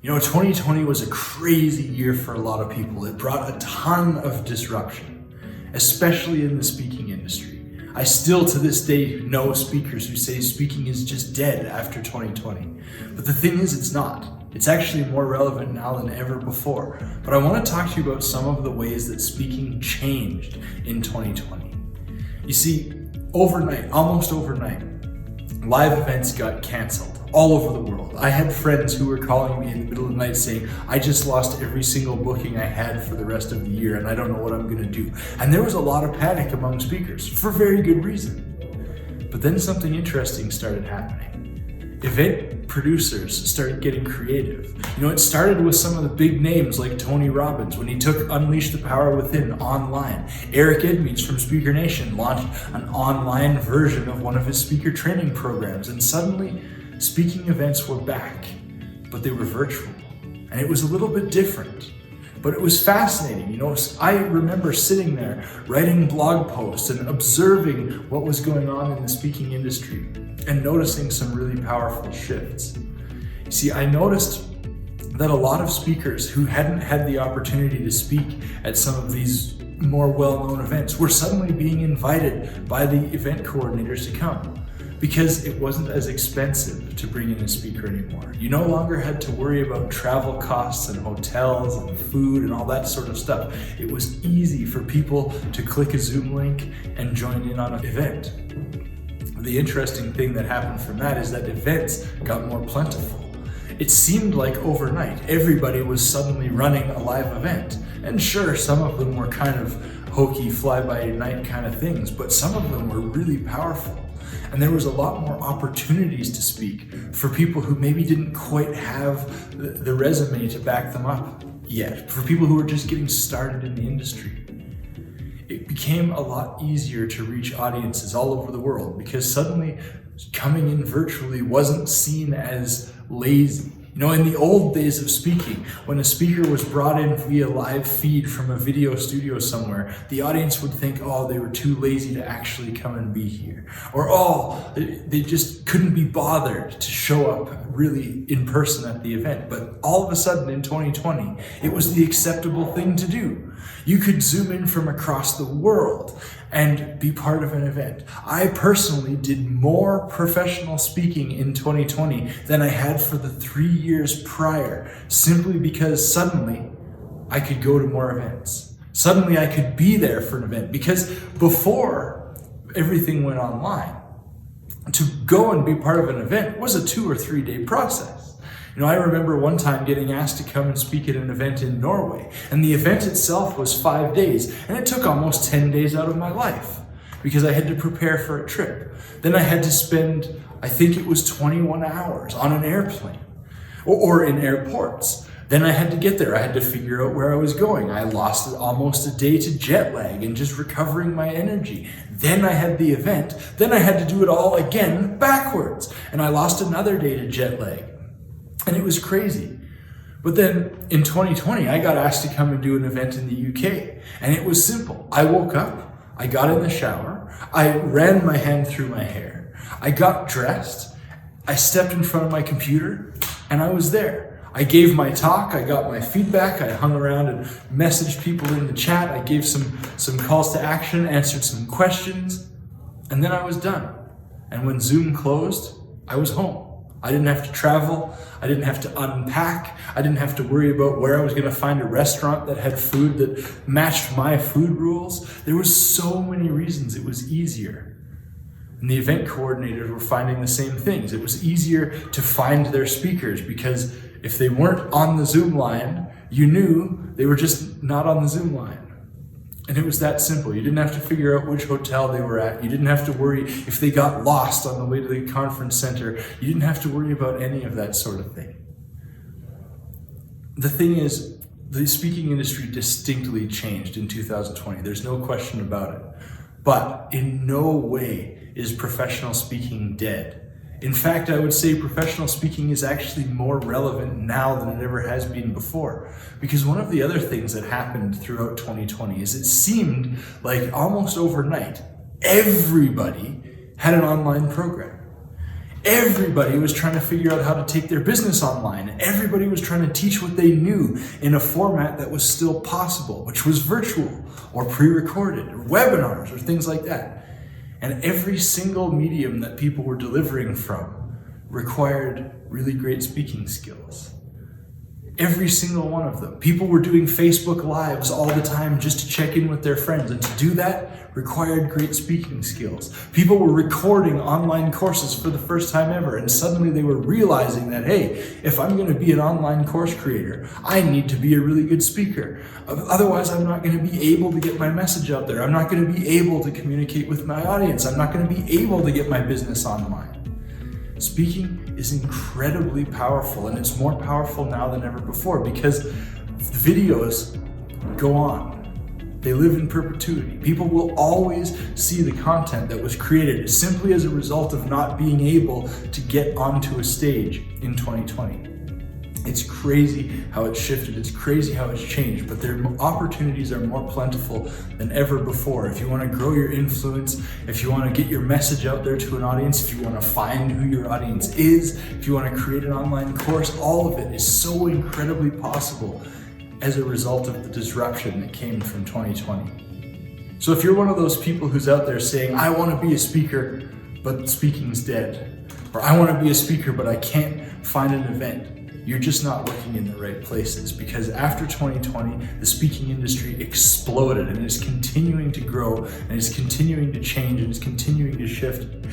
2020 was a crazy year for a lot of people. It brought a ton of disruption, especially in the speaking industry. I still to this day know speakers who say speaking is just dead after 2020. But the thing is, it's not. It's actually more relevant now than ever before. But I want to talk to you about some of the ways that speaking changed in 2020. You see, almost overnight, live events got canceled all over the world. I had friends who were calling me in the middle of the night saying, I just lost every single booking I had for the rest of the year and I don't know what I'm gonna do. And there was a lot of panic among speakers for very good reason. But then something interesting started happening. Event producers started getting creative. It started with some of the big names like Tony Robbins when he took Unleash the Power Within online. Eric Edmeades from Speaker Nation launched an online version of one of his speaker training programs, and suddenly speaking events were back, but they were virtual. And it was a little bit different, but it was fascinating. I remember sitting there writing blog posts and observing what was going on in the speaking industry and noticing some really powerful shifts. You see, I noticed that a lot of speakers who hadn't had the opportunity to speak at some of these more well-known events were suddenly being invited by the event coordinators to come, because it wasn't as expensive to bring in a speaker anymore. You no longer had to worry about travel costs and hotels and food and all that sort of stuff. It was easy for people to click a Zoom link and join in on an event. The interesting thing that happened from that is that events got more plentiful. It seemed like overnight, everybody was suddenly running a live event. And sure, some of them were kind of hokey, fly-by-night kind of things, but some of them were really powerful. And there was a lot more opportunities to speak for people who maybe didn't quite have the resume to back them up yet, for people who were just getting started in the industry. It became a lot easier to reach audiences all over the world because suddenly coming in virtually wasn't seen as lazy. In the old days of speaking, when a speaker was brought in via live feed from a video studio somewhere, the audience would think, they were too lazy to actually come and be here. Or, they just couldn't be bothered to show up really in person at the event. But all of a sudden in 2020, it was the acceptable thing to do. You could Zoom in from across the world and be part of an event. I personally did more professional speaking in 2020 than I had for the 3 years prior, simply because suddenly I could go to more events. Suddenly I could be there for an event, because before everything went online, to go and be part of an event was a 2 or 3 day process. I remember one time getting asked to come and speak at an event in Norway, and the event itself was 5 days, and it took almost 10 days out of my life because I had to prepare for a trip. Then I had to spend, I think it was 21 hours on an airplane or in airports. Then I had to get there. I had to figure out where I was going. I lost almost a day to jet lag and just recovering my energy. Then I had the event. Then I had to do it all again backwards, and I lost another day to jet lag. And it was crazy. But then in 2020, I got asked to come and do an event in the UK. And it was simple. I woke up, I got in the shower, I ran my hand through my hair, I got dressed, I stepped in front of my computer, and I was there. I gave my talk, I got my feedback, I hung around and messaged people in the chat, I gave some calls to action, answered some questions, and then I was done. And when Zoom closed, I was home. I didn't have to travel, I didn't have to unpack, I didn't have to worry about where I was gonna find a restaurant that had food that matched my food rules. There was so many reasons it was easier. And the event coordinators were finding the same things. It was easier to find their speakers because if they weren't on the Zoom line, you knew they were just not on the Zoom line. And it was that simple. You didn't have to figure out which hotel they were at. You didn't have to worry if they got lost on the way to the conference center. You didn't have to worry about any of that sort of thing. The thing is, the speaking industry distinctly changed in 2020. There's no question about it. But in no way is professional speaking dead. In fact, I would say professional speaking is actually more relevant now than it ever has been before. Because one of the other things that happened throughout 2020 is it seemed like almost overnight, everybody had an online program. Everybody was trying to figure out how to take their business online. Everybody was trying to teach what they knew in a format that was still possible, which was virtual or pre-recorded or webinars or things like that. And every single medium that people were delivering from required really great speaking skills. Every single one of them. People were doing Facebook Lives all the time just to check in with their friends, and to do that required great speaking skills. People were recording online courses for the first time ever, and suddenly they were realizing that, hey, if I'm going to be an online course creator, I need to be a really good speaker. Otherwise, I'm not going to be able to get my message out there. I'm not going to be able to communicate with my audience. I'm not going to be able to get my business online. Speaking is incredibly powerful, and it's more powerful now than ever before because the videos go on. They live in perpetuity. People will always see the content that was created simply as a result of not being able to get onto a stage in 2020. It's crazy how it's shifted. It's crazy how it's changed, but their opportunities are more plentiful than ever before. If you want to grow your influence, if you want to get your message out there to an audience, if you want to find who your audience is, if you want to create an online course, all of it is so incredibly possible as a result of the disruption that came from 2020. So if you're one of those people who's out there saying, I want to be a speaker, but speaking's dead, or I want to be a speaker, but I can't find an event, you're just not looking in the right places, because after 2020, the speaking industry exploded and is continuing to grow and is continuing to change and is continuing to shift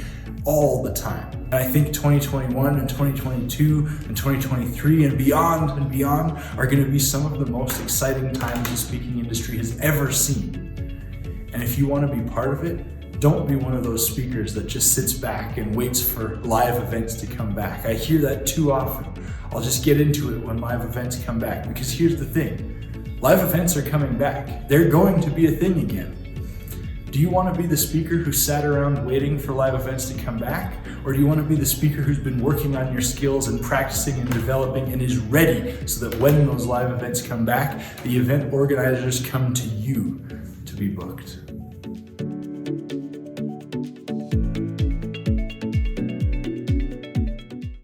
all the time. And I think 2021 and 2022 and 2023 and beyond are going to be some of the most exciting times the speaking industry has ever seen. And if you want to be part of it, don't be one of those speakers that just sits back and waits for live events to come back. I hear that too often. I'll just get into it when live events come back, because here's the thing. Live events are coming back. They're going to be a thing again. Do you want to be the speaker who sat around waiting for live events to come back? Or do you want to be the speaker who's been working on your skills and practicing and developing and is ready so that when those live events come back, the event organizers come to you to be booked?